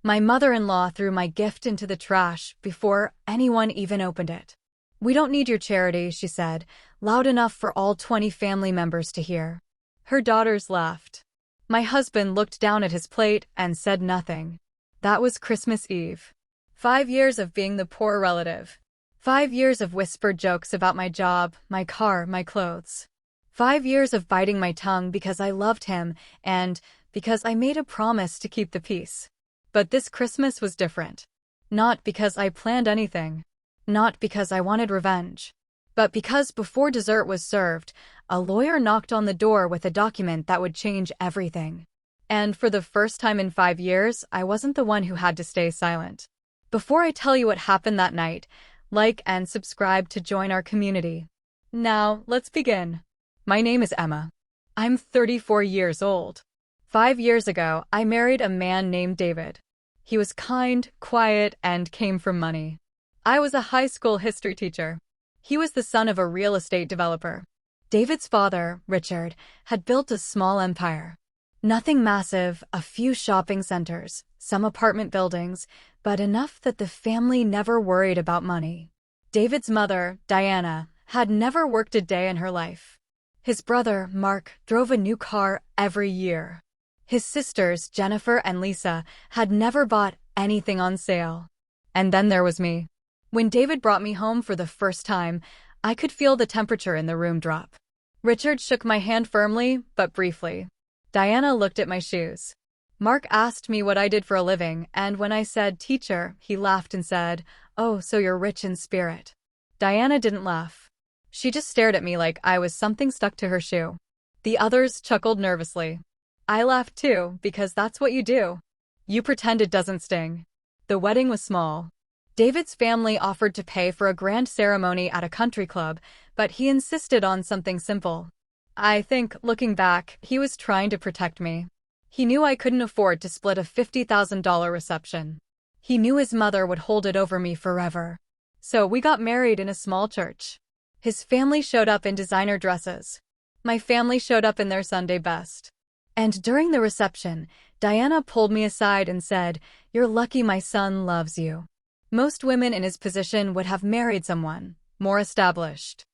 My mother-in-law threw my gift into the trash before anyone even opened it. "We don't need your charity," she said, loud enough for all 20 family members to hear. Her daughters laughed. My husband looked down at his plate and said nothing. That was Christmas Eve. 5 years of being the poor relative. 5 years of whispered jokes about my job, my car, my clothes. 5 years of biting my tongue because I loved him and because I made a promise to keep the peace. But this Christmas was different. Not because I planned anything. Not because I wanted revenge. But because before dessert was served, a lawyer knocked on the door with a document that would change everything. And for the first time in 5 years, I wasn't the one who had to stay silent. Before I tell you what happened that night, like and subscribe to join our community. Now, let's begin. My name is Emma. I'm 34 years old. 5 years ago, I married a man named David. He was kind, quiet, and came from money. I was a high school history teacher. He was the son of a real estate developer. David's father, Richard, had built a small empire. Nothing massive, a few shopping centers, some apartment buildings, but enough that the family never worried about money. David's mother, Diana, had never worked a day in her life. His brother, Mark, drove a new car every year. His sisters, Jennifer and Lisa, had never bought anything on sale. And then there was me. When David brought me home for the first time, I could feel the temperature in the room drop. Richard shook my hand firmly, but briefly. Diana looked at my shoes. Mark asked me what I did for a living, and when I said teacher, he laughed and said, "Oh, so you're rich in spirit." Diana didn't laugh. She just stared at me like I was something stuck to her shoe. The others chuckled nervously. I laughed too, because that's what you do. You pretend it doesn't sting. The wedding was small. David's family offered to pay for a grand ceremony at a country club, but he insisted on something simple. I think, looking back, he was trying to protect me. He knew I couldn't afford to split a $50,000 reception. He knew his mother would hold it over me forever. So we got married in a small church. His family showed up in designer dresses. My family showed up in their Sunday best. And during the reception, Diana pulled me aside and said, "You're lucky my son loves you." Most women in his position would have married someone more established.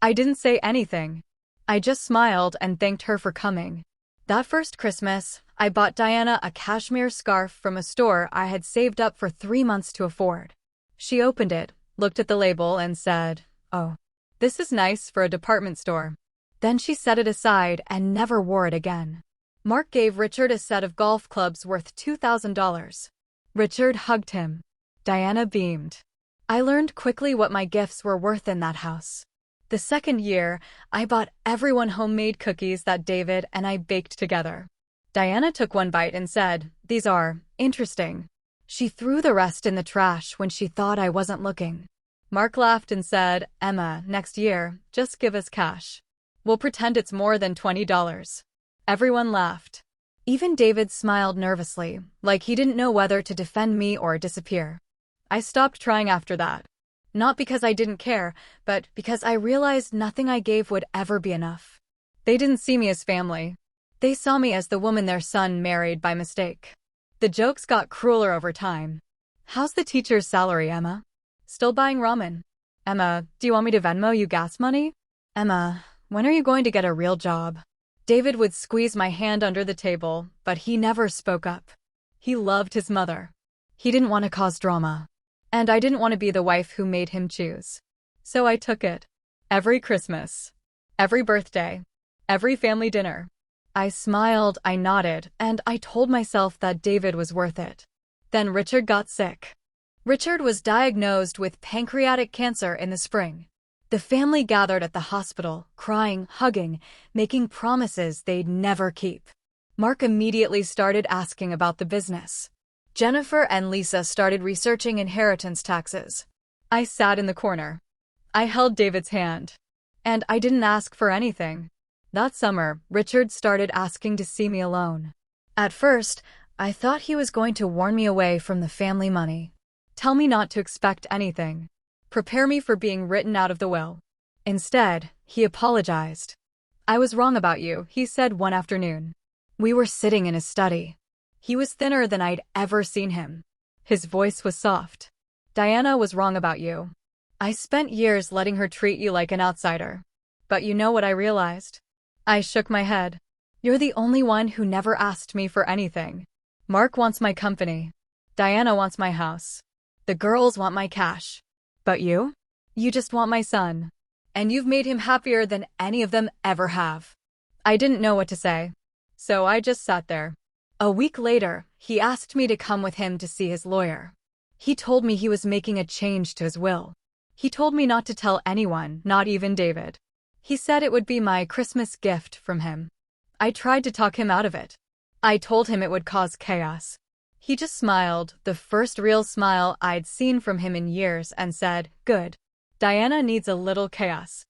I didn't say anything. I just smiled and thanked her for coming. That first Christmas, I bought Diana a cashmere scarf from a store I had saved up for 3 months to afford. She opened it, looked at the label, and said, "Oh, this is nice for a department store." Then she set it aside and never wore it again. Mark gave Richard a set of golf clubs worth $2,000. Richard hugged him. Diana beamed. I learned quickly what my gifts were worth in that house. The second year, I bought everyone homemade cookies that David and I baked together. Diana took one bite and said, "These are interesting." She threw the rest in the trash when she thought I wasn't looking. Mark laughed and said, "Emma, next year, just give us cash. We'll pretend it's more than $20. Everyone laughed. Even David smiled nervously, like he didn't know whether to defend me or disappear. I stopped trying after that. Not because I didn't care, but because I realized nothing I gave would ever be enough. They didn't see me as family. They saw me as the woman their son married by mistake. The jokes got crueler over time. "How's the teacher's salary, Emma?" "Still buying ramen." "Emma, do you want me to Venmo you gas money?" "Emma, when are you going to get a real job?" David would squeeze my hand under the table, but he never spoke up. He loved his mother. He didn't want to cause drama. And I didn't want to be the wife who made him choose. So I took it. Every Christmas. Every birthday. Every family dinner. I smiled, I nodded, and I told myself that David was worth it. Then Richard got sick. Richard was diagnosed with pancreatic cancer in the spring. The family gathered at the hospital, crying, hugging, making promises they'd never keep. Mark immediately started asking about the business. Jennifer and Lisa started researching inheritance taxes. I sat in the corner. I held David's hand. And I didn't ask for anything. That summer, Richard started asking to see me alone. At first, I thought he was going to warn me away from the family money. Tell me not to expect anything. Prepare me for being written out of the will. Instead, he apologized. "I was wrong about you," he said one afternoon. We were sitting in his study. He was thinner than I'd ever seen him. His voice was soft. Diana was wrong about you. I spent years letting her treat you like an outsider. But you know what I realized? I shook my head. You're the only one who never asked me for anything. Mark wants my company. Diana wants my house. The girls want my cash. But you? You just want my son. And you've made him happier than any of them ever have. I didn't know what to say. So I just sat there. A week later, he asked me to come with him to see his lawyer. He told me he was making a change to his will. He told me not to tell anyone, not even David. He said it would be my Christmas gift from him. I tried to talk him out of it. I told him it would cause chaos. He just smiled, the first real smile I'd seen from him in years, and said, "Good. Diana needs a little chaos."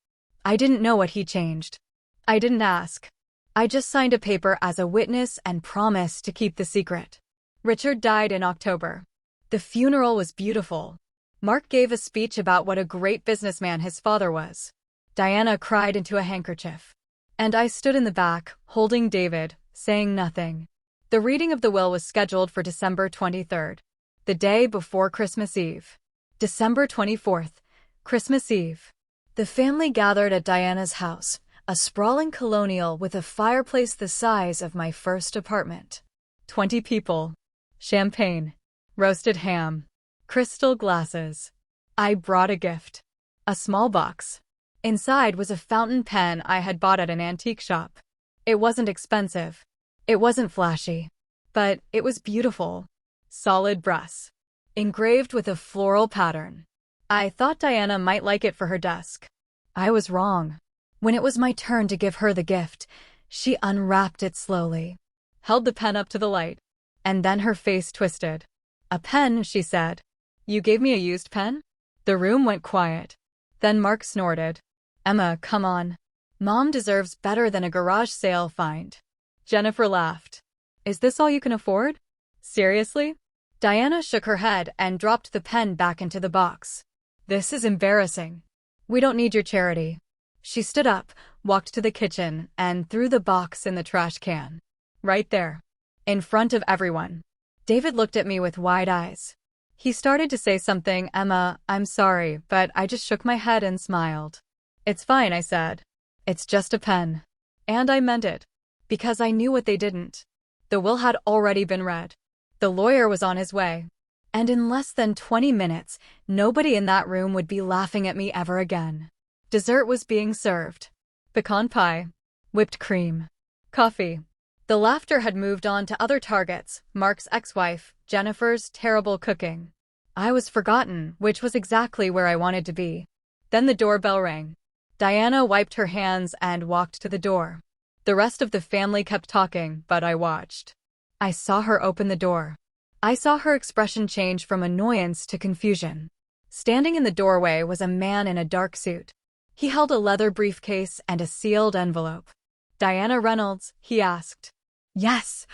I didn't know what he changed. I didn't ask. I just signed a paper as a witness and promised to keep the secret. Richard died in October. The funeral was beautiful. Mark gave a speech about what a great businessman his father was. Diana cried into a handkerchief. And I stood in the back, holding David, saying nothing. The reading of the will was scheduled for December 23rd, the day before Christmas Eve. December 24th, Christmas Eve. The family gathered at Diana's house, a sprawling colonial with a fireplace the size of my first apartment. 20 people. Champagne. Roasted ham. Crystal glasses. I brought a gift. A small box. Inside was a fountain pen I had bought at an antique shop. It wasn't expensive. It wasn't flashy. But it was beautiful. Solid brass. Engraved with a floral pattern. I thought Diana might like it for her desk. I was wrong. When it was my turn to give her the gift, she unwrapped it slowly, held the pen up to the light, and then her face twisted. "A pen," she said. "You gave me a used pen?" The room went quiet. Then Mark snorted. "Emma, come on. Mom deserves better than a garage sale find." Jennifer laughed. "Is this all you can afford? Seriously?" Diana shook her head and dropped the pen back into the box. "This is embarrassing. We don't need your charity." She stood up, walked to the kitchen, and threw the box in the trash can. Right there. In front of everyone. David looked at me with wide eyes. He started to say something. "Emma, I'm sorry," but I just shook my head and smiled. "It's fine," I said. "It's just a pen." And I meant it. Because I knew what they didn't. The will had already been read. The lawyer was on his way. And in less than 20 minutes, nobody in that room would be laughing at me ever again. Dessert was being served. Pecan pie. Whipped cream. Coffee. The laughter had moved on to other targets, Mark's ex-wife, Jennifer's terrible cooking. I was forgotten, which was exactly where I wanted to be. Then the doorbell rang. Diana wiped her hands and walked to the door. The rest of the family kept talking, but I watched. I saw her open the door. I saw her expression change from annoyance to confusion. Standing in the doorway was a man in a dark suit. He held a leather briefcase and a sealed envelope. "Diana Reynolds?" he asked. "Yes.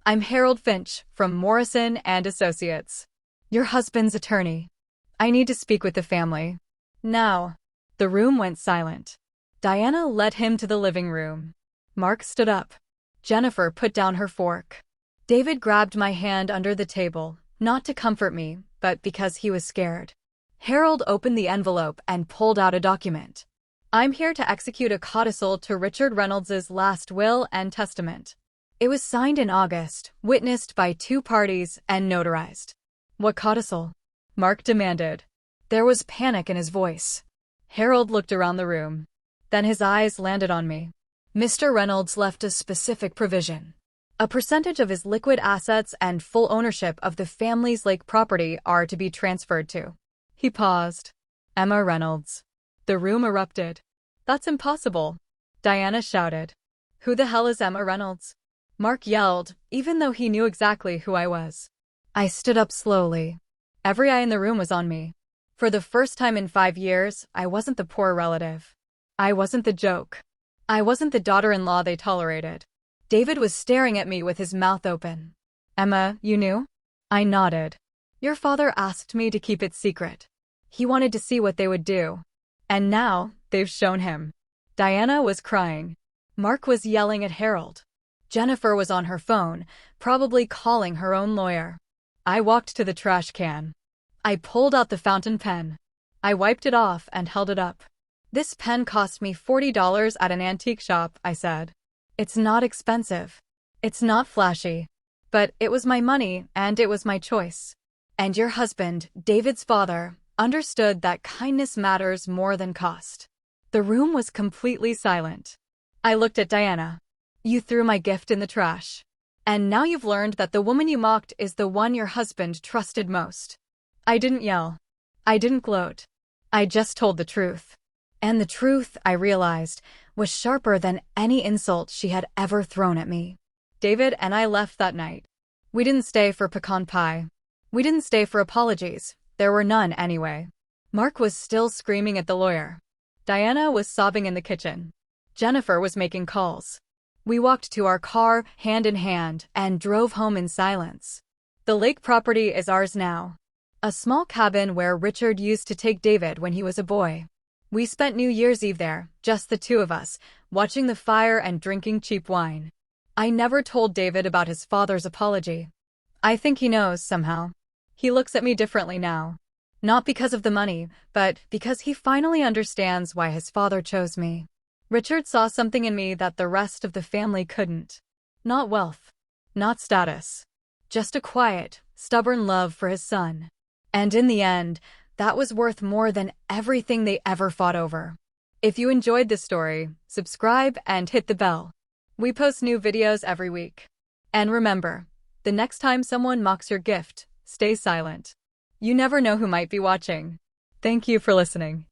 I'm Harold Finch, from Morrison and Associates. Your husband's attorney. I need to speak with the family. Now." The room went silent. Diana led him to the living room. Mark stood up. Jennifer put down her fork. David grabbed my hand under the table, not to comfort me, but because he was scared. Harold opened the envelope and pulled out a document. "I'm here to execute a codicil to Richard Reynolds's last will and testament." It was signed in August, witnessed by 2 parties, and notarized. "What codicil?" Mark demanded. There was panic in his voice. Harold looked around the room. Then his eyes landed on me. Mr. Reynolds left a specific provision. A percentage of his liquid assets and full ownership of the family's lake property are to be transferred to. He paused. "Emma Reynolds." The room erupted. "That's impossible," Diana shouted. "Who the hell is Emma Reynolds?" Mark yelled, even though he knew exactly who I was. I stood up slowly. Every eye in the room was on me. For the first time in 5 years, I wasn't the poor relative. I wasn't the joke. I wasn't the daughter-in-law they tolerated. David was staring at me with his mouth open. "Emma, you knew?" I nodded. "Your father asked me to keep it secret. He wanted to see what they would do. And now, they've shown him." Diana was crying. Mark was yelling at Harold. Jennifer was on her phone, probably calling her own lawyer. I walked to the trash can. I pulled out the fountain pen. I wiped it off and held it up. "This pen cost me $40 at an antique shop," I said. "It's not expensive. It's not flashy. But it was my money and it was my choice." And your husband, David's father, understood that kindness matters more than cost. The room was completely silent. I looked at Diana. "You threw my gift in the trash. And now you've learned that the woman you mocked is the one your husband trusted most." I didn't yell. I didn't gloat. I just told the truth. And the truth, I realized, was sharper than any insult she had ever thrown at me. David and I left that night. We didn't stay for pecan pie. We didn't stay for apologies. There were none anyway. Mark was still screaming at the lawyer. Diana was sobbing in the kitchen. Jennifer was making calls. We walked to our car, hand in hand, and drove home in silence. The lake property is ours now. A small cabin where Richard used to take David when he was a boy. We spent New Year's Eve there, just the two of us, watching the fire and drinking cheap wine. I never told David about his father's apology. I think he knows somehow. He looks at me differently now. Not because of the money, but because he finally understands why his father chose me. Richard saw something in me that the rest of the family couldn't. Not wealth. Not status. Just a quiet, stubborn love for his son. And in the end, that was worth more than everything they ever fought over. If you enjoyed this story, subscribe and hit the bell. We post new videos every week. And remember, the next time someone mocks your gift, stay silent. You never know who might be watching. Thank you for listening.